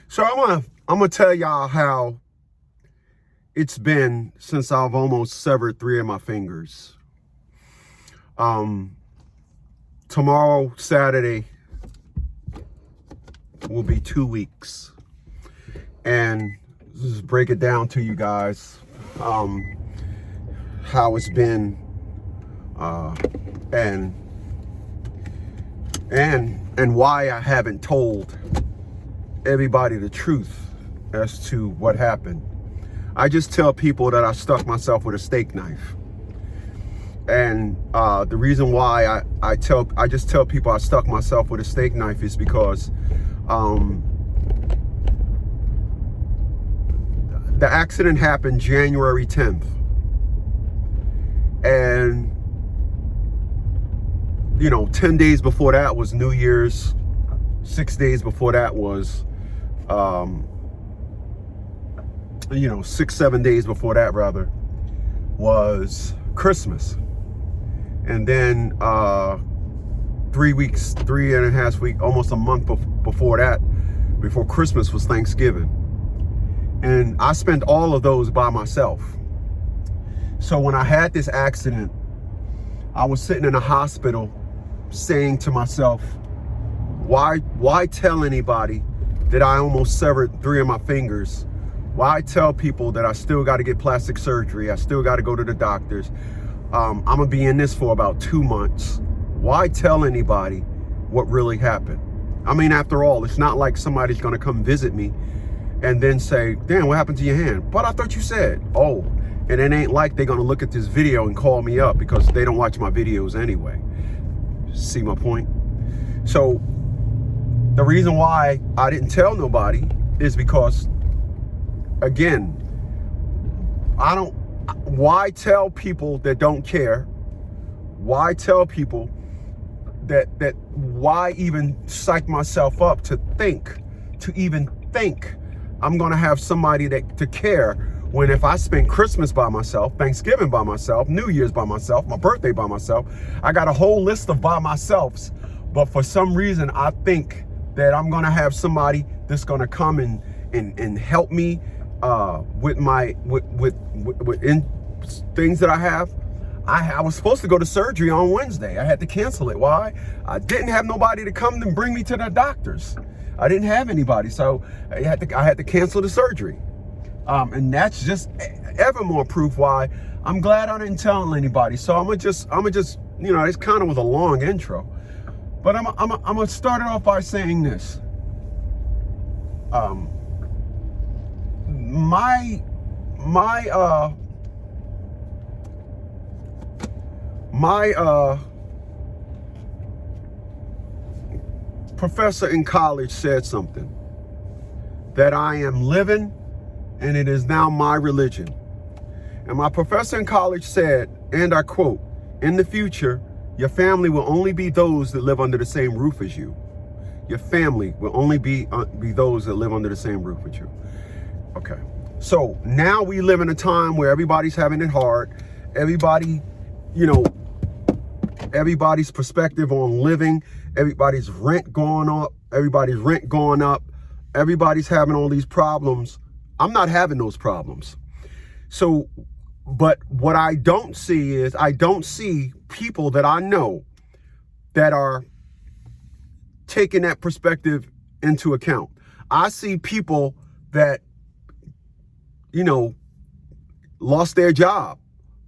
So I'm gonna tell y'all how it's been since I've almost severed 3 of my fingers. Tomorrow, Saturday, will be 2 weeks, and just break it down to you guys, how it's been, and why I haven't told everybody the truth as to what happened. I just tell people that I stuck myself with a steak knife. And the reason why I just tell people I stuck myself with a steak knife is because the accident happened January 10th. And, 10 days before that was New Year's. 6 days before that was, 6-7 days before that, rather, was Christmas. And then 3.5 weeks, almost a month before that, before Christmas, was Thanksgiving. And I spent all of those by myself. So when I had this accident, I was sitting in a hospital saying to myself, why tell anybody that I almost severed 3 of my fingers? Why tell people that I still got to get plastic surgery? I still got to go to the doctors. I'm going to be in this for about 2 months. Why tell anybody what really happened? I mean, after all, it's not like somebody's going to come visit me and then say, damn, what happened to your hand? But I thought you said, oh, and it ain't like they're going to look at this video and call me up, because they don't watch my videos anyway. See my point? So the reason why I didn't tell nobody is because, again, why tell people that don't care? Why tell people that why even psych myself up to even think I'm gonna have somebody to care, when if I spend Christmas by myself, Thanksgiving by myself, New Year's by myself, my birthday by myself, I got a whole list of by myselfs. But for some reason, I think that I'm gonna have somebody that's gonna come and help me with things that I have. I was supposed to go to surgery on Wednesday. I had to cancel it. Why? I didn't have nobody to come and bring me to the doctors. I didn't have anybody, so I had to cancel the surgery. And that's just ever more proof why I'm glad I didn't tell anybody. So I'm gonna just it's kind of was a long intro, but I'm gonna start it off by saying this. My professor in college said something, that I am living and it is now my religion. And my professor in college said, and I quote, "In the future, your family will only be those that live under the same roof as you. Your family will only be those that live under the same roof with you." Okay. So now we live in a time where everybody's having it hard. Everybody, everybody's perspective on living, everybody's rent going up, everybody's having all these problems. I'm not having those problems. So, but what I don't see is, I don't see people that I know that are taking that perspective into account. I see people that, lost their job,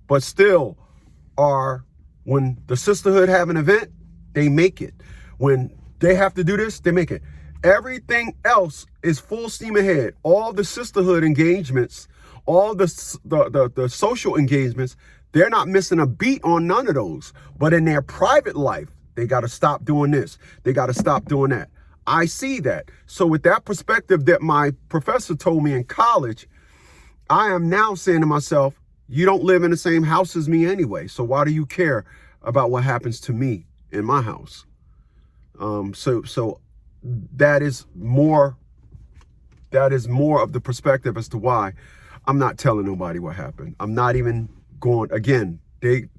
but still are, when the sisterhood have an event, they make it. When they have to do this, they make it. Everything else is full steam ahead. All the sisterhood engagements, all the social engagements, they're not missing a beat on none of those. But in their private life, they got to stop doing this. They got to stop doing that. I see that. So with that perspective that my professor told me in college, I am now saying to myself, you don't live in the same house as me anyway. So why do you care about what happens to me in my house? So that is more of the perspective as to why I'm not telling nobody what happened. I'm not even going, again, I'm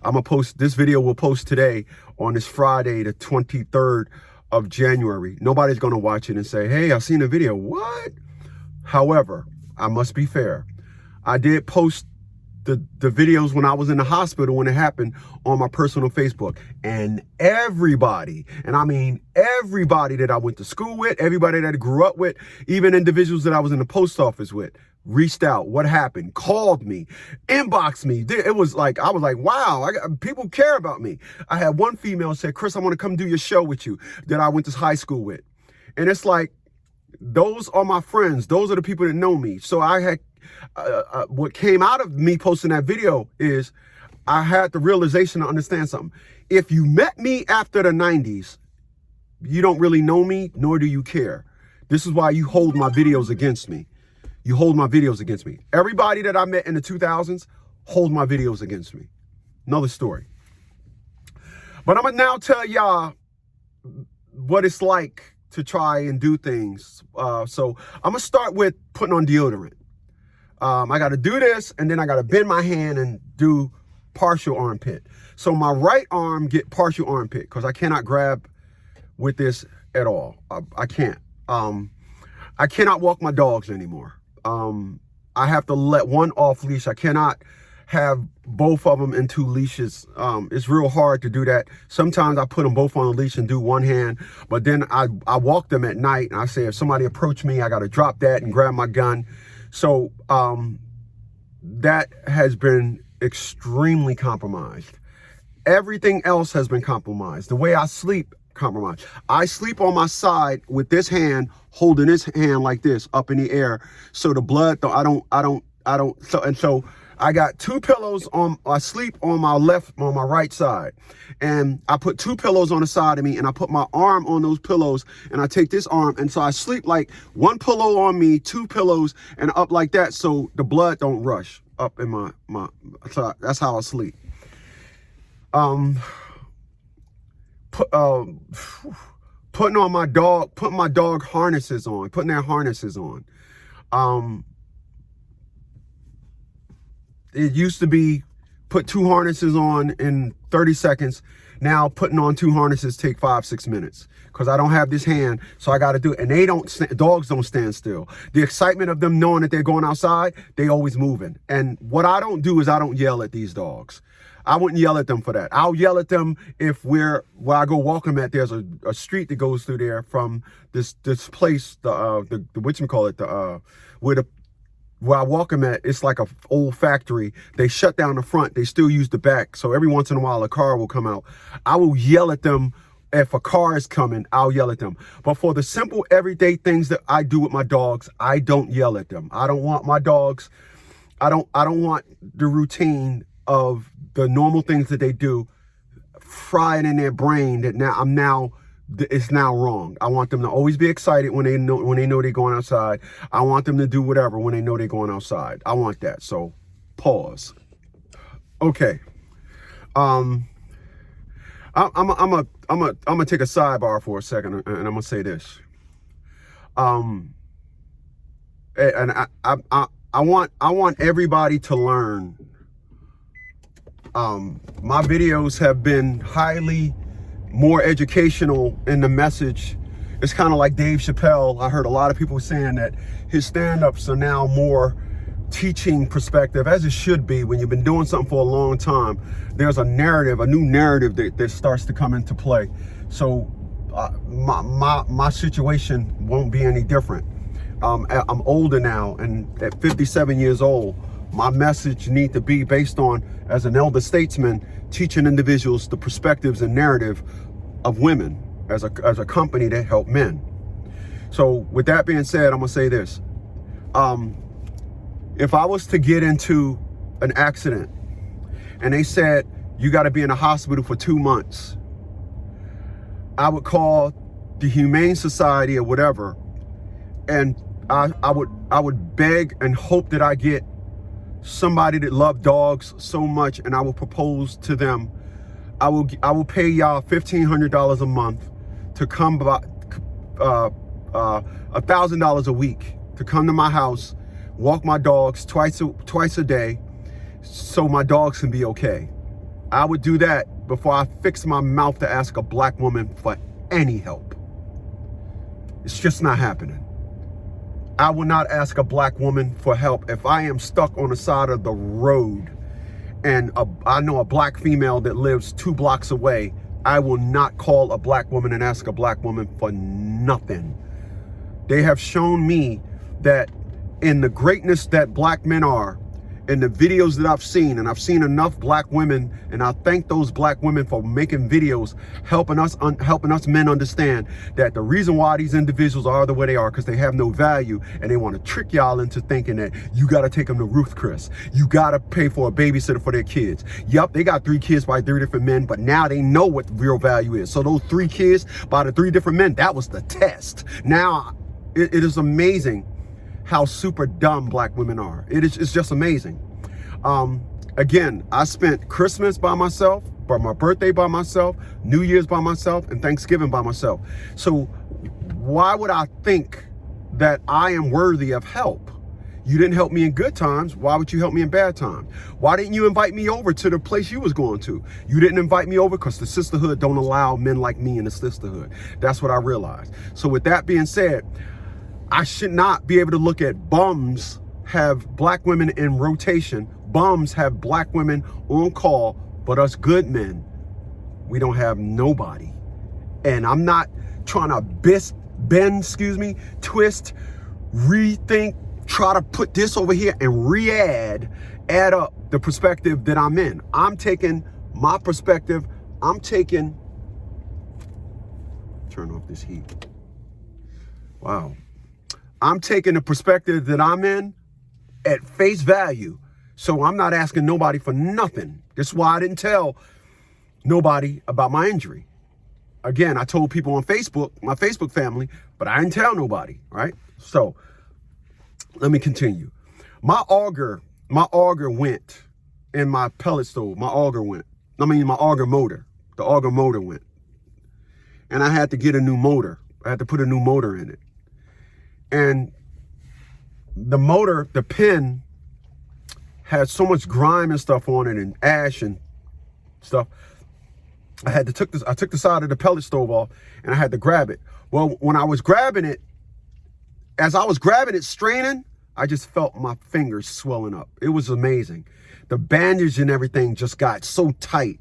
gonna post, this video will post today on this Friday, the 23rd of January, nobody's going to watch it and say, hey, I seen a video. What? However, I must be fair. I did post the videos when I was in the hospital when it happened on my personal Facebook, and everybody, and I mean everybody that I went to school with, everybody that I grew up with, even individuals that I was in the post office with, reached out. What happened? Called me, inboxed me. It was like, I was like, wow, people care about me. I had one female say, Chris, I want to come do your show with you that I went to high school with. And it's like, those are my friends. Those are the people that know me. So I had, what came out of me posting that video is I had the realization to understand something. If you met me after the 90s, you don't really know me, nor do you care. This is why you hold my videos against me. You hold my videos against me. Everybody that I met in the 2000s, hold my videos against me. Another story. But I'm going to now tell y'all what it's like to try and do things. So I'm going to start with putting on deodorant. I got to do this, and then I got to bend my hand and do partial armpit. So my right arm get partial armpit because I cannot grab with this at all. I can't. I cannot walk my dogs anymore. I have to let one off leash. I cannot have both of them in two leashes. It's real hard to do that. Sometimes I put them both on a leash and do one hand, but then I walk them at night, and I say, if somebody approach me, I got to drop that and grab my gun. So that has been extremely compromised. Everything else has been compromised. The way I sleep, compromised. I sleep on my side with this hand holding this hand like this up in the air, so the blood, so I got two pillows on, I sleep on my right side, and I put two pillows on the side of me, and I put my arm on those pillows, and I take this arm, and so I sleep like one pillow on me, two pillows, and up like that, so the blood don't rush up in my so that's how I sleep. Putting my dog harnesses on, putting their harnesses on. It used to be put two harnesses on in 30 seconds. Now putting on two harnesses take 5-6 minutes because I don't have this hand, so I got to do it. And dogs don't stand still. The excitement of them knowing that they're going outside, they always moving. And what I don't do is I don't yell at these dogs. I wouldn't yell at them for that. I'll yell at them if where I go walk them at, there's a street that goes through there from this place, where I walk them at, it's like a old factory. They shut down the front. They still use the back. So every once in a while, a car will come out. I will yell at them. If a car is coming, I'll yell at them. But for the simple everyday things that I do with my dogs, I don't yell at them. I don't want my dogs, I don't want the routine of the normal things that they do fried in their brain that it's now wrong. I want them to always be excited when they know they're going outside. I want them to do whatever when they know they're going outside. I want that. So pause. Okay. I'm gonna take a sidebar for a second, and I'm gonna say this. And I want everybody to learn. My videos have been highly more educational in the message. It's kind of like Dave Chappelle. I heard a lot of people saying that his stand-ups are now more teaching perspective, as it should be. When you've been doing something for a long time, there's a new narrative that starts to come into play. So my situation won't be any different. I'm older now, and at 57 years old, my message need to be based on, as an elder statesman, teaching individuals the perspectives and narrative of women as a company that help men. So with that being said, I'm gonna say this. If I was to get into an accident and they said, you gotta be in a hospital for 2 months, I would call the Humane Society or whatever, and I would beg and hope that I get somebody that loved dogs so much, and I will propose to them, I will pay y'all $1,500 a month to come by, $1,000 a week to come to my house, walk my dogs twice a day, so my dogs can be okay. I would do that before I fix my mouth to ask a black woman for any help. It's just not happening. I will not ask a black woman for help if I am stuck on the side of the road and I know a black female that lives 2 blocks away. I will not call a black woman and ask a black woman for nothing. They have shown me that in the greatness that black men are, in the videos that I've seen, and I've seen enough black women, and I thank those black women for making videos, helping us men understand that the reason why these individuals are the way they are because they have no value, and they want to trick y'all into thinking that you got to take them to Ruth Chris. You got to pay for a babysitter for their kids. Yup, they got 3 kids by 3 different men, but now they know what real value is. So those 3 kids by the 3 different men, that was the test. Now, it is amazing how super dumb black women are. It's just amazing. Again, I spent Christmas by myself, for my birthday by myself, New Year's by myself, and Thanksgiving by myself. So why would I think that I am worthy of help? You didn't help me in good times. Why would you help me in bad times? Why didn't you invite me over to the place you was going to? You didn't invite me over because the sisterhood don't allow men like me in the sisterhood. That's what I realized. So with that being said, I should not be able to look at bums have black women in rotation. Bums have black women on call, but us good men, we don't have nobody. And I'm not trying to twist, rethink, try to put this over here and add up the perspective that I'm in. I'm taking my perspective. Turn off this heat. Wow. I'm taking the perspective that I'm in at face value. So I'm not asking nobody for nothing. That's why I didn't tell nobody about my injury. Again, I told people on Facebook, my Facebook family, but I didn't tell nobody, right? So let me continue. My auger went in my pellet stove. My auger motor. The auger motor went. And I had to get a new motor. I had to put a new motor in it. And the motor, the pin, had so much grime and stuff on it and ash and stuff. I took the side of the pellet stove off and I had to grab it. Well, when I was grabbing it, as I was grabbing it, straining, I just felt my fingers swelling up. It was amazing. The bandage and everything just got so tight.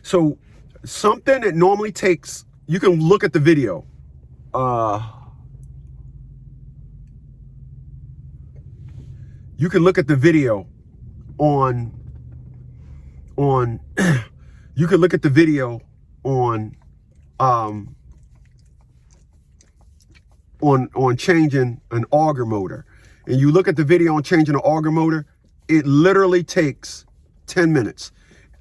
So something that normally takes, you can look at the video. You can look at the video on you can look at the video on changing an auger motor. And you look at the video on changing an auger motor, it literally takes 10 minutes.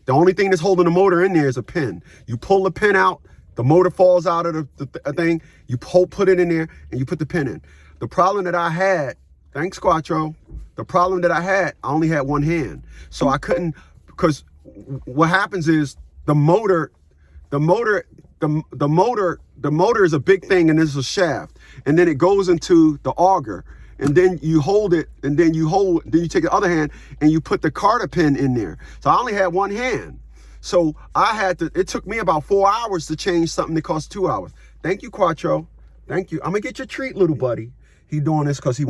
The only thing that's holding the motor in there is a pin. You pull the pin out, the motor falls out of the thing, you put it in there, and you put the pin in. The problem that I had, thanks Quattro, the problem that I only had one hand. So I couldn't, because what happens is the motor is a big thing and there's a shaft. And then it goes into the auger. And then you hold it, and then you take the other hand and you put the Carter pin in there. So I only had one hand. So it took me about 4 hours to change something that cost 2 hours. Thank you, Quattro. Thank you. I'm gonna get your treat, little buddy. He doing this because he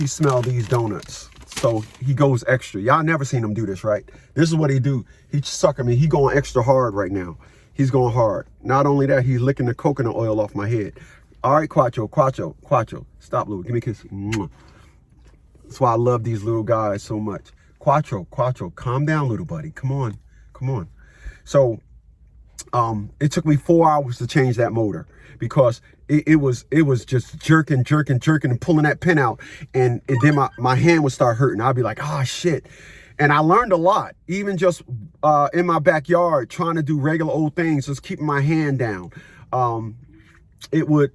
smell these donuts. So he goes extra. Y'all never seen him do this, right? This is what he do. He sucking me. He going extra hard right now. He's going hard. Not only that, he's licking the coconut oil off my head. All right, Quattro. Stop, little. Give me a kiss. Mwah. That's why I love these little guys so much. Quattro, calm down, little buddy. Come on. So it took me 4 hours to change that motor because it was just jerking and pulling that pin out. And then my hand would start hurting. I'd be like, oh, shit. And I learned a lot, even just in my backyard, trying to do regular old things, just keeping my hand down. It would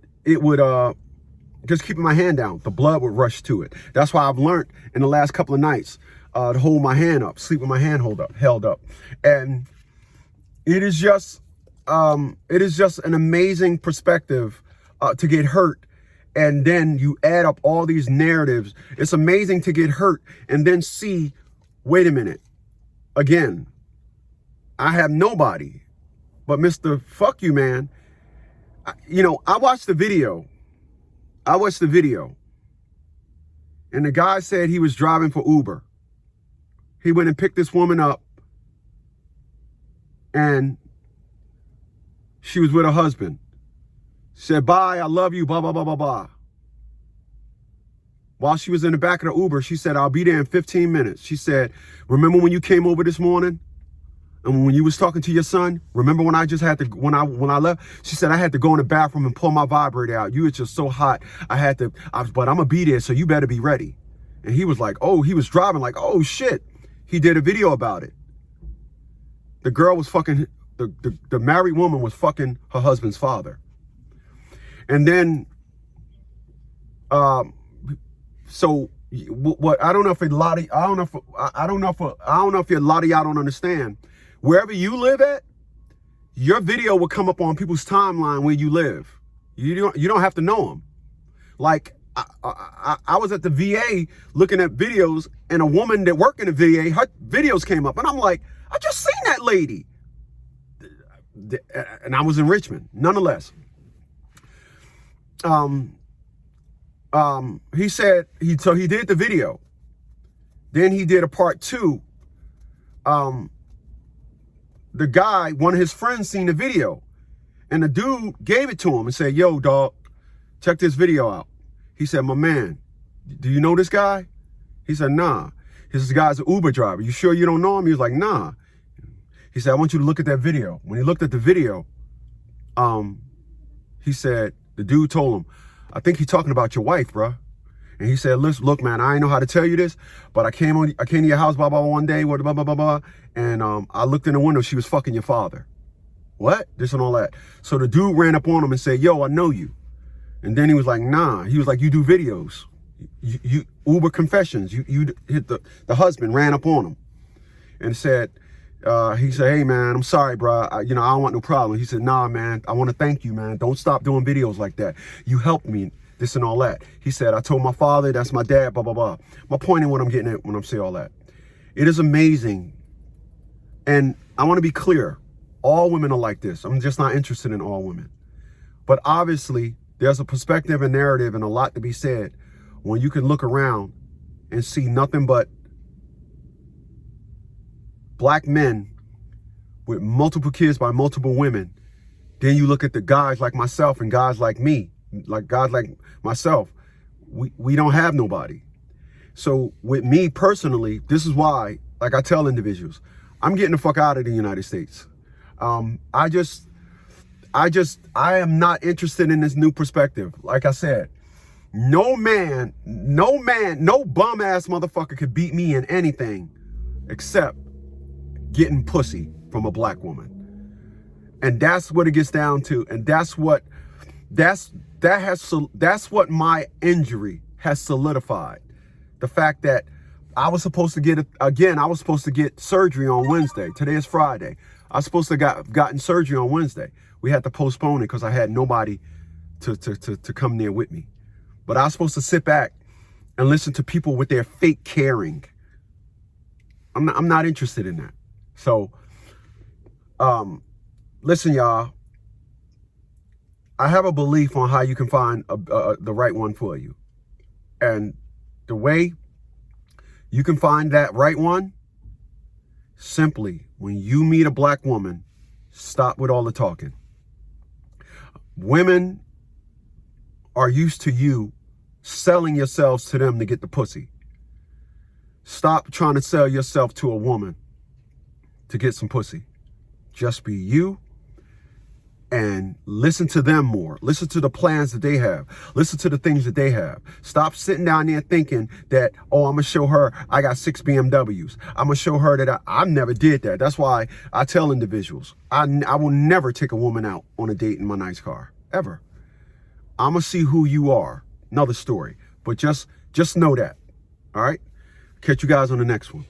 just keeping my hand down. The blood would rush to it. That's why I've learned in the last couple of nights to hold my hand up, sleep with my hand held up. And it is just an amazing perspective to get hurt. And then you add up all these narratives. It's amazing to get hurt and then see, wait a minute, again, I have nobody but Mr. Fuck You Man. I watched the video I watched the video. And the guy said he was driving for Uber. He went and picked this woman up. And she was with her husband. Said, bye, I love you, blah, blah, blah, blah, blah. While she was in the back of the Uber, she said, I'll be there in 15 minutes. She said, remember when you came over this morning? And when you was talking to your son? Remember when I just had to, when I left? She said, I had to go in the bathroom and pull my vibrator out. You were just so hot. But I'm going to be there, so you better be ready. And he was like, oh, he was driving like, oh, shit. He did a video about it. The girl was fucking, the married woman was fucking her husband's father. And then, so what I don't know if a lot of I don't know if a lot of y'all don't understand. Wherever you live at, your video will come up on people's timeline where you live. You don't have to know them. Like I was at the VA looking at videos, and a woman that worked in the VA, her videos came up, and I'm like, I just seen that lady. And I was in Richmond, nonetheless. He said he did the video. Then he did a part 2. The guy, one of his friends, seen the video, and the dude gave it to him and said, yo, dog, check this video out. He said, my man, do you know this guy? He said, nah. This guy's an Uber driver. You sure you don't know him? He was like, nah. He said, I want you to look at that video. When he looked at the video, he said, the dude told him, I think he's talking about your wife, bruh. And he said, listen, look, man, I ain't know how to tell you this, but I came to your house, blah, blah, blah, one day, blah, blah, blah, blah, and I looked in the window, she was fucking your father. What? This and all that. So the dude ran up on him and said, yo, I know you. And then he was like, nah. He was like, you do videos. You Uber confessions. You hit the husband ran up on him and said, he said, hey, man, I'm sorry, bro. I don't want no problem. He said, nah, man, I want to thank you, man. Don't stop doing videos like that. You helped me, this and all that. He said, I told my father, that's my dad, blah, blah, blah. My point in what I'm getting at when I'm saying all that. It is amazing. And I want to be clear. All women are like this. I'm just not interested in all women. But obviously, there's a perspective and narrative and a lot to be said when you can look around and see nothing but black men with multiple kids by multiple women. Then you look at the guys like myself and guys like me, like guys like myself. We don't have nobody. So with me personally, this is why, like I tell individuals, I'm getting the fuck out of the United States. I am not interested in this new perspective. Like I said, no bum ass motherfucker could beat me in anything except getting pussy from a black woman. And that's what it gets down to. And that's what my injury has solidified. The fact that I was supposed to get surgery on Wednesday. Today is Friday. I was supposed to gotten surgery on Wednesday. We had to postpone it because I had nobody to come there with me. But I was supposed to sit back and listen to people with their fake caring. I'm not interested in that. So, listen, y'all. I have a belief on how you can find the right one for you. And the way you can find that right one, simply, when you meet a black woman, stop with all the talking. Women are used to you selling yourselves to them to get the pussy. Stop trying to sell yourself to a woman to get some pussy. Just be you and listen to them more. Listen to the plans that they have. Listen to the things that they have. Stop sitting down there thinking that, oh, I'm going to show her I got 6 BMWs. I'm going to show her that I never did that. That's why I tell individuals, I will never take a woman out on a date in my nice car, ever. I'm going to see who you are. Another story. But just know that. All right? Catch you guys on the next one.